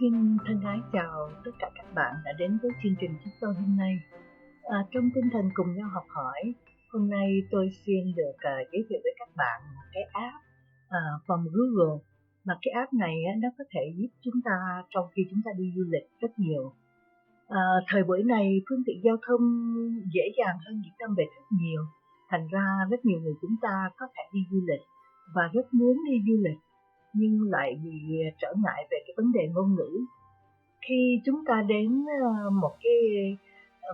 Xin thân ái chào tất cả các bạn đã đến với chương trình chúng tôi hôm nay. Trong tinh thần cùng nhau học hỏi, hôm nay tôi xin được giới thiệu với các bạn một cái app from Google. Mà cái app này nó có thể giúp chúng ta trong khi chúng ta đi du lịch rất nhiều. Thời buổi này phương tiện giao thông dễ dàng hơn những năm về rất nhiều. Thành ra rất nhiều người chúng ta có thể đi du lịch và rất muốn đi du lịch, nhưng lại bị trở ngại về cái vấn đề ngôn ngữ. Khi chúng ta đến một cái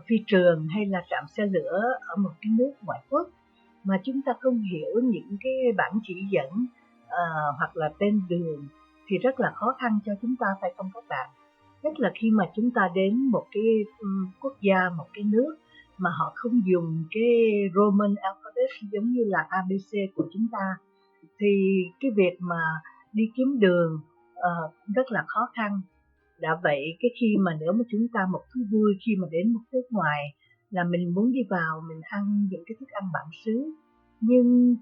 phi trường hay là trạm xe lửa ở một cái nước ngoại quốc mà chúng ta không hiểu những cái bảng chỉ dẫn hoặc là tên đường thì rất là khó khăn cho chúng ta, phải không các bạn? Nhất là khi mà chúng ta đến một cái quốc gia, một cái nước mà họ không dùng cái Roman alphabet giống như là ABC của chúng ta, thì cái việc mà đi kiếm đường rất là khó khăn. Đã vậy, cái khi mà nếu mà chúng ta một thú vui khi mà đến một nước ngoài là mình muốn đi vào mình ăn những cái thức ăn bản xứ, nhưng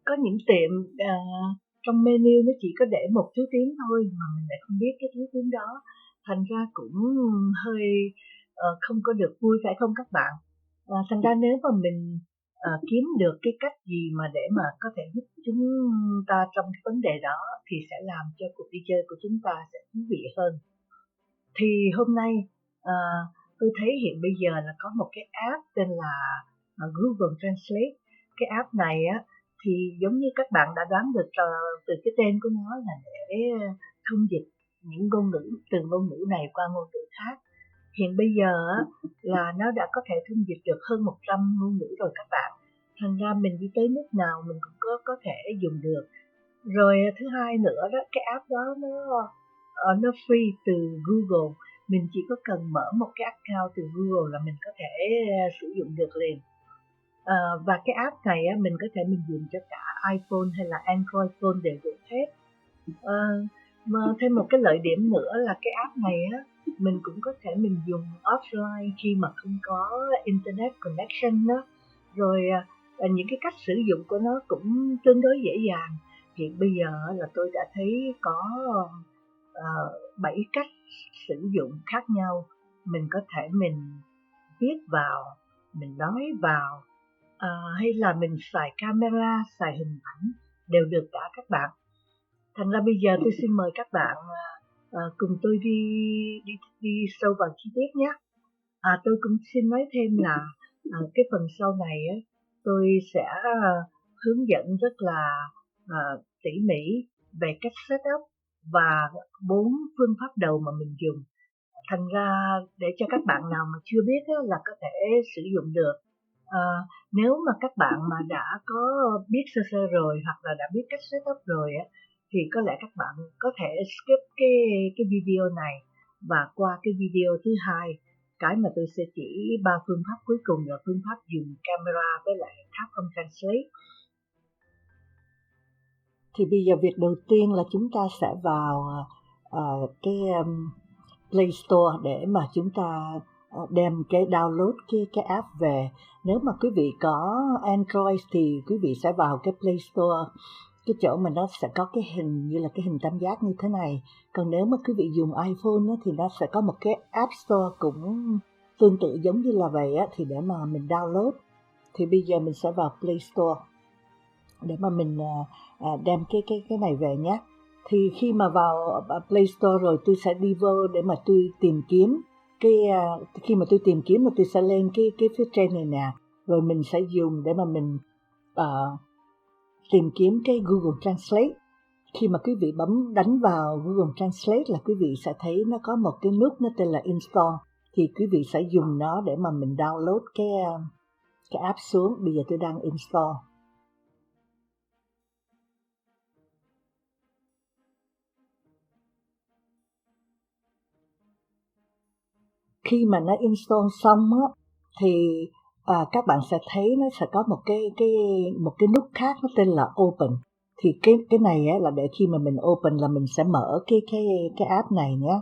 có những tiệm trong menu nó chỉ có để một thứ tiếng thôi mà mình lại không biết cái thứ tiếng đó, thành ra cũng hơi không có được vui, phải không các bạn? Thành ra nếu mà mình kiếm được cái cách gì mà để mà có thể giúp chúng ta trong cái vấn đề đó thì sẽ làm cho cuộc đi chơi của chúng ta sẽ thú vị hơn. Thì hôm nay tôi thấy hiện bây giờ là có một cái app tên là Google Translate. Cái app này á thì giống như các bạn đã đoán được từ cái tên của nó là để thông dịch những ngôn ngữ, từ ngôn ngữ này qua ngôn ngữ khác. Hiện bây giờ á, là nó đã có thể thông dịch được hơn 100 ngôn ngữ rồi các bạn. Thành ra mình đi tới nước nào mình cũng có thể dùng được. Rồi thứ hai nữa đó, cái app đó nó free từ Google. Mình chỉ có cần mở một cái account từ Google là mình có thể sử dụng được liền. Và cái app này mình có thể mình dùng cho cả iPhone hay là Android phone đều được hết. Mà thêm một cái lợi điểm nữa là cái app này mình cũng có thể mình dùng offline khi mà không có internet connection đó. Rồi những cái cách sử dụng của nó cũng tương đối dễ dàng. Hiện bây giờ là tôi đã thấy có 7 cách sử dụng khác nhau. Mình có thể mình viết vào, mình nói vào, hay là mình xài camera, xài hình ảnh đều được cả các bạn. Thành ra bây giờ tôi xin mời các bạn cùng tôi đi sâu vào chi tiết nhé. Tôi cũng xin nói thêm là cái phần sau này tôi sẽ hướng dẫn rất là tỉ mỉ về cách setup và 4 phương pháp đầu mà mình dùng. Thành ra để cho các bạn nào mà chưa biết là có thể sử dụng được. Nếu mà các bạn mà đã có biết sơ sơ rồi hoặc là đã biết cách setup rồi thì có lẽ các bạn có thể skip cái video này và qua cái video thứ hai, cái mà tôi sẽ chỉ 3 phương pháp cuối cùng là phương pháp dùng camera với lại Capcom Translate. Thì bây giờ việc đầu tiên là chúng ta sẽ vào cái Play Store để mà chúng ta đem cái download cái app về. Nếu mà quý vị có Android thì quý vị sẽ vào cái Play Store, cái chỗ mà nó sẽ có cái hình như là cái hình tam giác như thế này. Còn nếu mà quý vị dùng iPhone thì nó sẽ có một cái App Store cũng tương tự giống như là vậy thì để mà mình download. Thì bây giờ mình sẽ vào Play Store để mà mình đem cái này về nhé. Thì khi mà vào Play Store rồi tôi sẽ đi vô để mà tôi tìm kiếm khi mà tôi tìm kiếm mà tôi sẽ lên cái phía trên này nè, rồi mình sẽ dùng để mà mình tìm kiếm cái Google Translate. Khi mà quý vị đánh vào Google Translate là quý vị sẽ thấy nó có một cái nút nó tên là Install, thì quý vị sẽ dùng nó để mà mình download cái app xuống. Bây giờ tôi đang install. Khi mà nó install xong thì các bạn sẽ thấy nó sẽ có một cái nút khác nó tên là Open. Thì cái này là để khi mà mình open là mình sẽ mở cái app này nhé.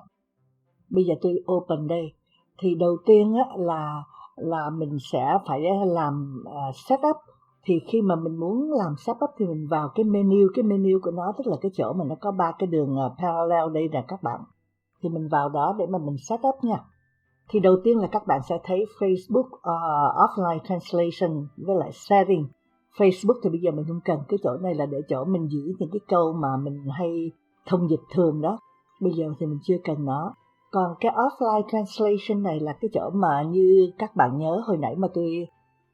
Bây giờ tôi open đây. Thì đầu tiên là mình sẽ phải làm setup. Thì khi mà mình muốn làm setup thì mình vào cái menu của nó, tức là cái chỗ mà nó có 3 cái đường parallel đây nè các bạn. thì mình vào đó để mà mình set up nha. Thì đầu tiên là các bạn sẽ thấy Facebook Offline Translation với lại Setting. Facebook thì bây giờ mình không cần, cái chỗ này là để chỗ mình giữ những cái câu mà mình hay thông dịch thường đó. Bây giờ thì mình chưa cần nó. Còn cái Offline Translation này là cái chỗ mà như các bạn nhớ hồi nãy mà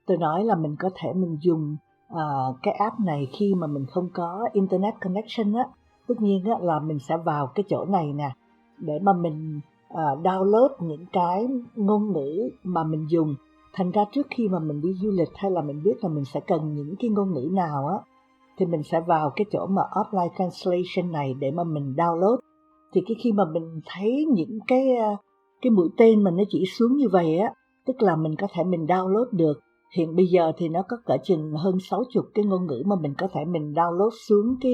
tôi nói là mình có thể mình dùng cái app này khi mà mình không có Internet Connection á. Tất nhiên á, là mình sẽ vào cái chỗ này nè để mà mình download những cái ngôn ngữ mà mình dùng. Thành ra trước khi mà mình đi du lịch hay là mình biết là mình sẽ cần những cái ngôn ngữ nào á, thì mình sẽ vào cái chỗ mà Offline Translation này để mà mình download. Thì khi mà mình thấy những cái mũi tên mà nó chỉ xuống như vậy á, tức là mình có thể mình download được. Hiện bây giờ thì nó có cỡ chừng hơn 60 cái ngôn ngữ mà mình có thể mình download xuống cái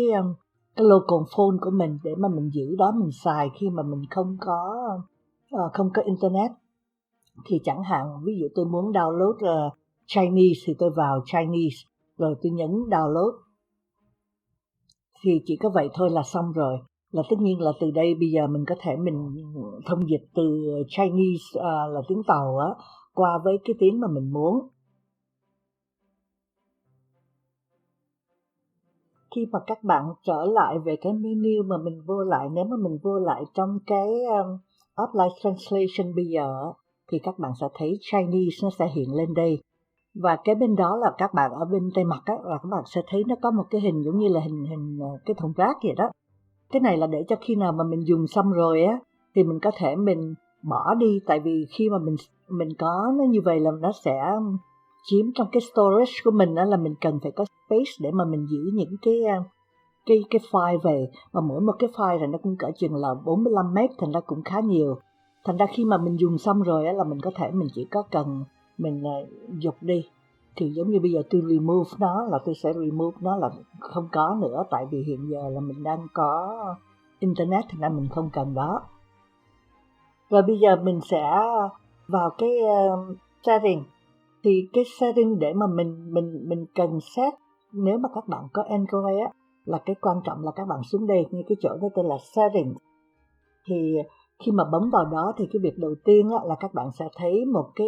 local phone của mình để mà mình giữ đó mình xài khi mà mình không có internet. Thì chẳng hạn ví dụ tôi muốn download Chinese thì tôi vào Chinese rồi tôi nhấn download. Thì chỉ có vậy thôi là xong rồi. Là tất nhiên là từ đây bây giờ mình có thể mình thông dịch từ Chinese là tiếng Tàu á qua với cái tiếng mà mình muốn. Khi mà các bạn trở lại về cái menu mà mình vô lại, nếu mà mình vô lại trong cái Offline Translation bây giờ thì các bạn sẽ thấy Chinese nó sẽ hiện lên đây. Và cái bên đó là các bạn ở bên tay mặt á, là các bạn sẽ thấy nó có một cái hình giống như là hình cái thùng rác vậy đó. Cái này là để cho khi nào mà mình dùng xong rồi á thì mình có thể mình bỏ đi, tại vì khi mà mình có nó như vậy là nó sẽ chiếm trong cái storage của mình đó, là mình cần phải có space để mà mình giữ những cái file về, và mỗi một cái file này nó cũng cỡ chừng là 45 MB, thành ra cũng khá nhiều. Thành ra khi mà mình dùng xong rồi á là mình có thể mình chỉ có cần mình dục đi. Thì giống như bây giờ tôi remove nó là tôi sẽ remove nó là không có nữa, tại vì hiện giờ là mình đang có internet thành ra mình không cần đó. Rồi bây giờ mình sẽ vào cái setting. Thì cái setting để mà mình cần set, nếu mà các bạn có Android á, là cái quan trọng là các bạn xuống đây như cái chỗ đó tên là setting. Thì khi mà bấm vào đó thì cái việc đầu tiên á, là các bạn sẽ thấy một cái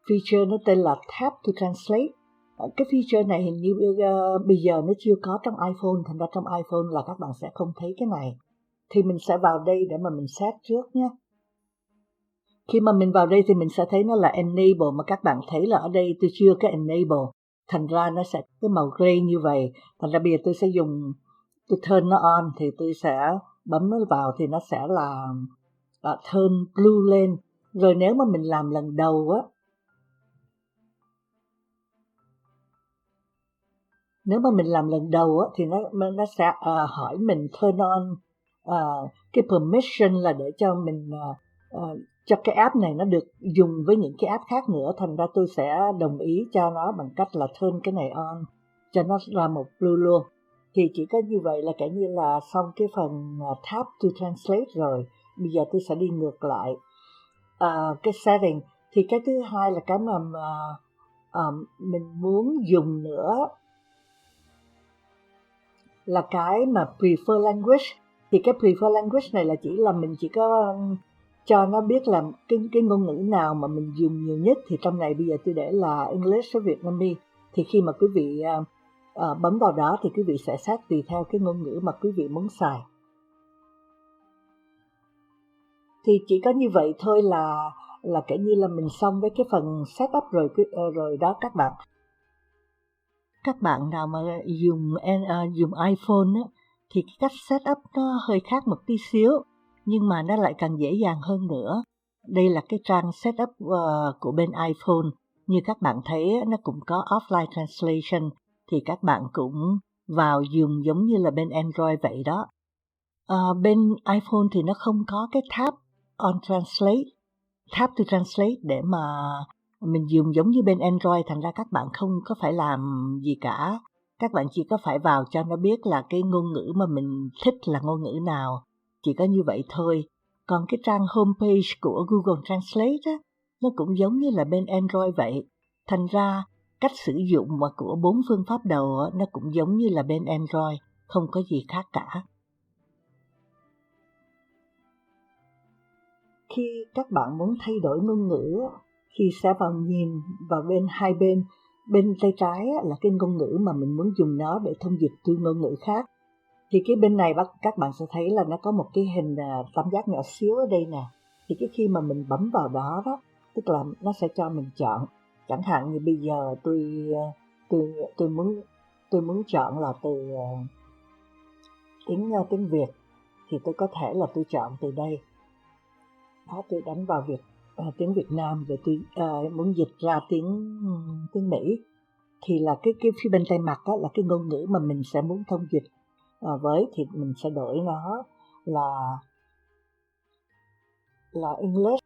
feature nó tên là Tap to Translate. Cái feature này hình như bây giờ nó chưa có trong iPhone, thành ra trong iPhone là các bạn sẽ không thấy cái này. Thì mình sẽ vào đây để mà mình set trước nhé. Khi mà mình vào đây thì mình sẽ thấy nó là Enable, mà các bạn thấy là ở đây tôi chưa có Enable. Thành ra nó sẽ cái màu gray như vậy. Thành ra bây giờ tôi sẽ dùng, tôi turn nó on thì tôi sẽ bấm nó vào thì nó sẽ là turn blue lên. Rồi nếu mà mình làm lần đầu á, thì nó sẽ hỏi mình turn on cái permission là để cho mình cho cái app này nó được dùng với những cái app khác nữa. Thành ra tôi sẽ đồng ý cho nó bằng cách là turn cái này on cho nó ra một blue luôn. Thì chỉ có như vậy là kể như là xong cái phần Tap to Translate rồi. Bây giờ tôi sẽ đi ngược lại cái setting. Thì cái thứ hai là cái mà mình muốn dùng nữa là cái mà prefer language. Thì cái prefer language này là chỉ là mình chỉ có cho nó biết là cái ngôn ngữ nào mà mình dùng nhiều nhất. Thì trong này bây giờ tôi để là English với Vietnamese. Thì khi mà quý vị bấm vào đó thì quý vị sẽ set tùy theo cái ngôn ngữ mà quý vị muốn xài. Thì chỉ có như vậy thôi là kể như là mình xong với cái phần setup rồi rồi đó các bạn. Các bạn nào mà dùng iPhone á, thì cái cách setup nó hơi khác một tí xíu, nhưng mà nó lại càng dễ dàng hơn nữa. Đây là cái trang setup của bên iPhone. Như các bạn thấy nó cũng có offline translation, thì các bạn cũng vào dùng giống như là bên Android vậy đó. Bên iPhone thì nó không có cái tab to translate để mà mình dùng giống như bên Android, thành ra các bạn không có phải làm gì cả. Các bạn chỉ có phải vào cho nó biết là cái ngôn ngữ mà mình thích là ngôn ngữ nào. Chỉ có như vậy thôi. Còn cái trang homepage của Google Translate á, nó cũng giống như là bên Android vậy. Thành ra cách sử dụng mà của 4 phương pháp đầu á, nó cũng giống như là bên Android, không có gì khác cả. khi các bạn muốn thay đổi ngôn ngữ thì sẽ nhìn vào hai bên tay trái là cái ngôn ngữ mà mình muốn dùng nó để thông dịch từ ngôn ngữ khác. Thì cái bên này các bạn sẽ thấy là nó có một cái hình tam giác nhỏ xíu ở đây nè. Thì cái khi mà mình bấm vào đó tức là nó sẽ cho mình chọn. Chẳng hạn như bây giờ tôi muốn chọn là từ tiếng Việt, thì tôi có thể là tôi chọn từ đây. Đó, tôi đánh vào tiếng Việt Nam, rồi tôi muốn dịch ra tiếng Mỹ, thì là cái phía bên tay mặt đó là cái ngôn ngữ mà mình sẽ muốn thông dịch với, thì mình sẽ đổi nó là English.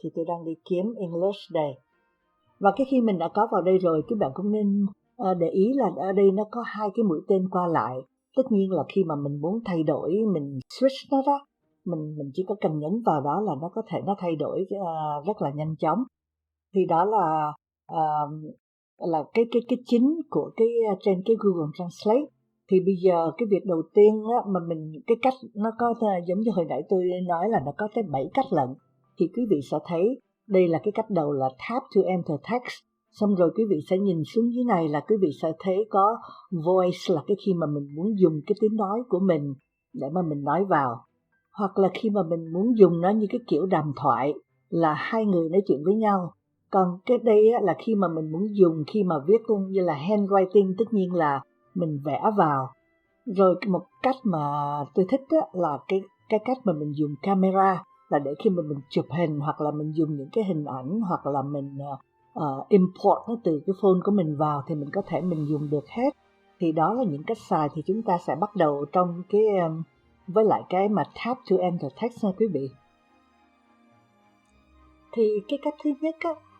Thì tôi đang đi kiếm English đây. Và cái khi mình đã có vào đây rồi, các bạn cũng nên để ý là ở đây nó có hai cái mũi tên qua lại. Tất nhiên là khi mà mình muốn thay đổi, mình switch nó đó, mình chỉ có cần nhấn vào đó là nó có thể nó thay đổi rất là nhanh chóng. Thì đó là cái chính của trên cái Google Translate. Thì bây giờ cái việc đầu tiên á, mà cái cách nó có giống như hồi nãy tôi nói là nó có tới 7 cách lận. Thì quý vị sẽ thấy đây là cái cách đầu là tap to enter text. Xong rồi quý vị sẽ nhìn xuống dưới này là quý vị sẽ thấy có voice, là cái khi mà mình muốn dùng cái tiếng nói của mình để mà mình nói vào. Hoặc là khi mà mình muốn dùng nó như cái kiểu đàm thoại, là hai người nói chuyện với nhau. Còn cái đây là khi mà mình muốn dùng, khi mà viết như là handwriting, tất nhiên là mình vẽ vào. Rồi một cách mà tôi thích là cái cách mà mình dùng camera, là để khi mà mình chụp hình, hoặc là mình dùng những cái hình ảnh, hoặc là mình import nó từ cái phone của mình vào, thì mình có thể mình dùng được hết. Thì đó là những cách xài. Thì chúng ta sẽ bắt đầu trong với lại cái mà tap to enter text nha quý vị. Thì cái cách thứ nhất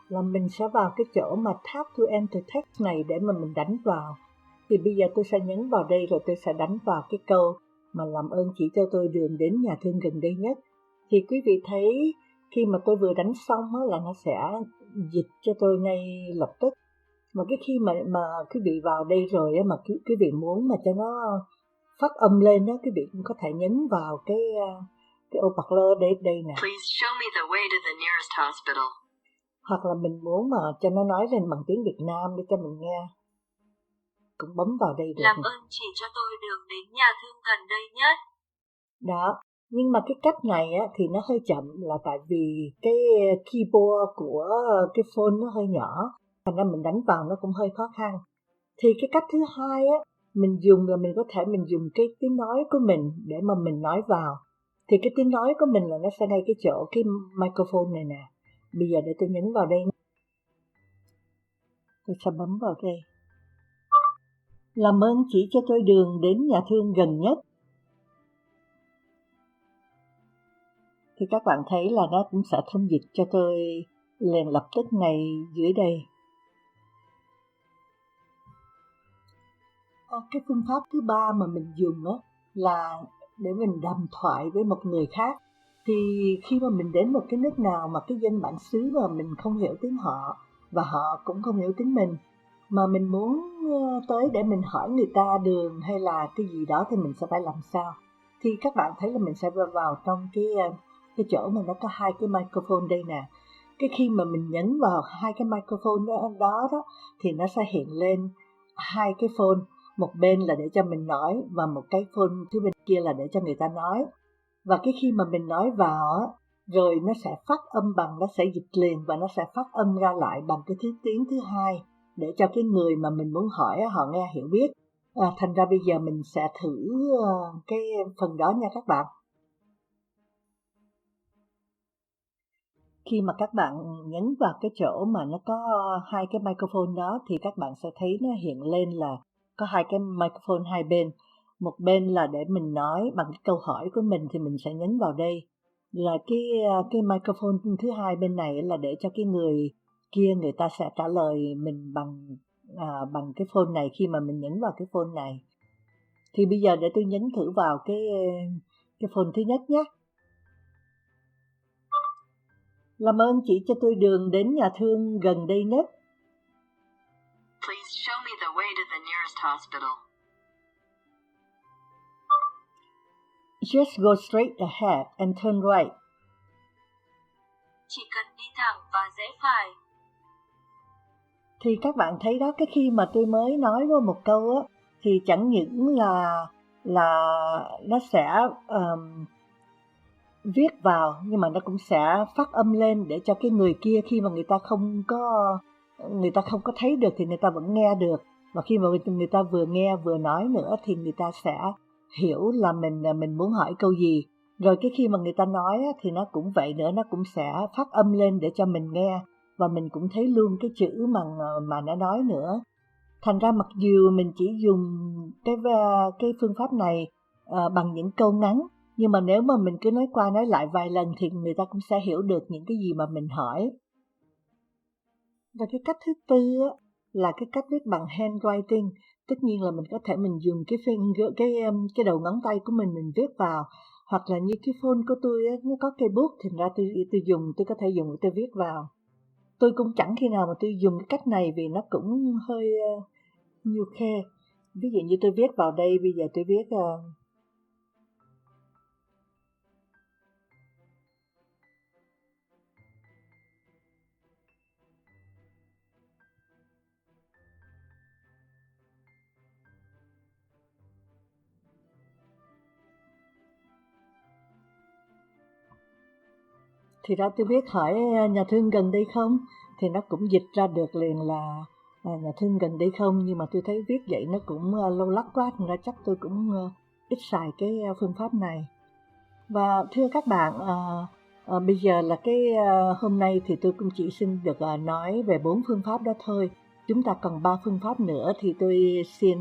là mình sẽ vào cái chỗ mà tap to enter text này để mà mình đánh vào. Thì bây giờ tôi sẽ nhấn vào đây, rồi tôi sẽ đánh vào cái câu mà làm ơn chỉ cho tôi đường đến nhà thương gần đây nhất. Thì quý vị thấy khi mà tôi vừa đánh xong là nó sẽ dịch cho tôi ngay lập tức. Mà cái khi mà quý vị vào đây rồi mà quý vị muốn mà cho nó phát âm lên đó, quý vị cũng có thể nhấn vào cái ô bật lơ đây nè. Please show me the way to the nearest hospital. Hoặc là mình muốn mà cho nó nói lên bằng tiếng Việt Nam để cho mình nghe, cũng bấm vào đây được. Làm ơn chỉ cho tôi đường đến nhà thương gần đây nhất. Đó, nhưng mà cái cách này thì nó hơi chậm, là tại vì cái keyboard của cái phone nó hơi nhỏ, thành ra mình đánh vào nó cũng hơi khó khăn. Thì cái cách thứ hai mình dùng là mình có thể mình dùng cái tiếng nói của mình để mà mình nói vào. Thì cái tiếng nói của mình là nó sẽ ngay cái chỗ cái microphone này nè. Bây giờ để tôi nhấn vào đây. Tôi sẽ bấm vào đây. Làm ơn chỉ cho tôi đường đến nhà thương gần nhất. Thì các bạn thấy là nó cũng sẽ thông dịch cho tôi liền lập tức ngay dưới đây. Cái phương pháp thứ ba mà mình dùng là để mình đàm thoại với một người khác. Thì khi mà mình đến một cái nước nào mà cái dân bản xứ mà mình không hiểu tiếng họ, và họ cũng không hiểu tiếng mình, mà mình muốn tới để mình hỏi người ta đường hay là cái gì đó, thì mình sẽ phải làm sao? Thì các bạn thấy là mình sẽ vào trong cái chỗ mà nó có hai cái microphone đây nè. Cái khi mà mình nhấn vào hai cái microphone đó thì nó sẽ hiện lên hai cái phone. Một bên là để cho mình nói, và một cái phone thứ bên kia là để cho người ta nói. Và cái khi mà mình nói vào rồi nó sẽ phát âm bằng, nó sẽ dịch liền, và nó sẽ phát âm ra lại bằng cái tiếng thứ hai, để cho cái người mà mình muốn hỏi họ nghe hiểu biết. Thành ra bây giờ mình sẽ thử cái phần đó nha các bạn. Khi mà các bạn nhấn vào cái chỗ mà nó có hai cái microphone đó, thì các bạn sẽ thấy nó hiện lên là có hai cái microphone hai bên. Một bên là để mình nói bằng cái câu hỏi của mình, thì mình sẽ nhấn vào đây. Là cái microphone thứ hai bên này là để cho cái người kia người ta sẽ trả lời mình bằng cái phone này khi mà mình nhấn vào cái phone này. Thì bây giờ để tôi nhấn thử vào cái phone thứ nhất nhé. Làm ơn chỉ cho tôi đường đến nhà thương gần đây nhất. Please show me the way to the nearest hospital. Just go straight ahead and turn right. Chỉ cần đi thẳng và rẽ phải. Thì các bạn thấy đó, cái khi mà tôi mới nói với một câu á, thì chẳng những là nó sẽ viết vào, nhưng mà nó cũng sẽ phát âm lên để cho cái người kia, khi mà người ta không có thấy được thì người ta vẫn nghe được. Và khi mà người ta vừa nghe vừa nói nữa thì người ta sẽ hiểu là mình muốn hỏi câu gì. Rồi cái khi mà người ta nói á, thì nó cũng vậy nữa, nó cũng sẽ phát âm lên để cho mình nghe, và mình cũng thấy luôn cái chữ mà nó nói nữa. Thành ra mặc dù mình chỉ dùng cái phương pháp này bằng những câu ngắn, nhưng mà nếu mà mình cứ nói qua nói lại vài lần thì người ta cũng sẽ hiểu được những cái gì mà mình hỏi. Và cái cách thứ tư á, là cái cách viết bằng handwriting. Tất nhiên là mình có thể mình dùng cái đầu ngón tay của mình viết vào, hoặc là như cái phone của tôi á, nó có cây bút, thì ra tôi có thể dùng tôi viết vào. Tôi cũng chẳng khi nào mà tôi dùng cái cách này vì nó cũng hơi nhiều khe. Ví dụ như tôi viết vào đây, bây giờ tôi viết thì ra tôi viết hỏi nhà thương gần đây không, thì nó cũng dịch ra được liền là nhà thương gần đây không. Nhưng mà tôi thấy viết vậy nó cũng lâu lắc quá, thành ra chắc tôi cũng ít xài cái phương pháp này. Và thưa các bạn, bây giờ là hôm nay thì tôi cũng chỉ xin được nói về 4 phương pháp đó thôi. Chúng ta còn 3 phương pháp nữa thì tôi xin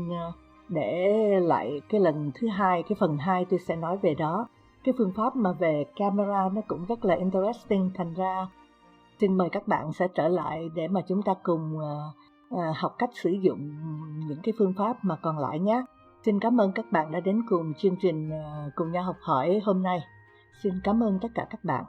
để lại cái lần thứ hai, cái phần 2 tôi sẽ nói về đó. Cái phương pháp mà về camera nó cũng rất là interesting, thành ra xin mời các bạn sẽ trở lại để mà chúng ta cùng học cách sử dụng những cái phương pháp mà còn lại nhé. Xin cảm ơn các bạn đã đến cùng chương trình Cùng nhau học hỏi hôm nay. Xin cảm ơn tất cả các bạn.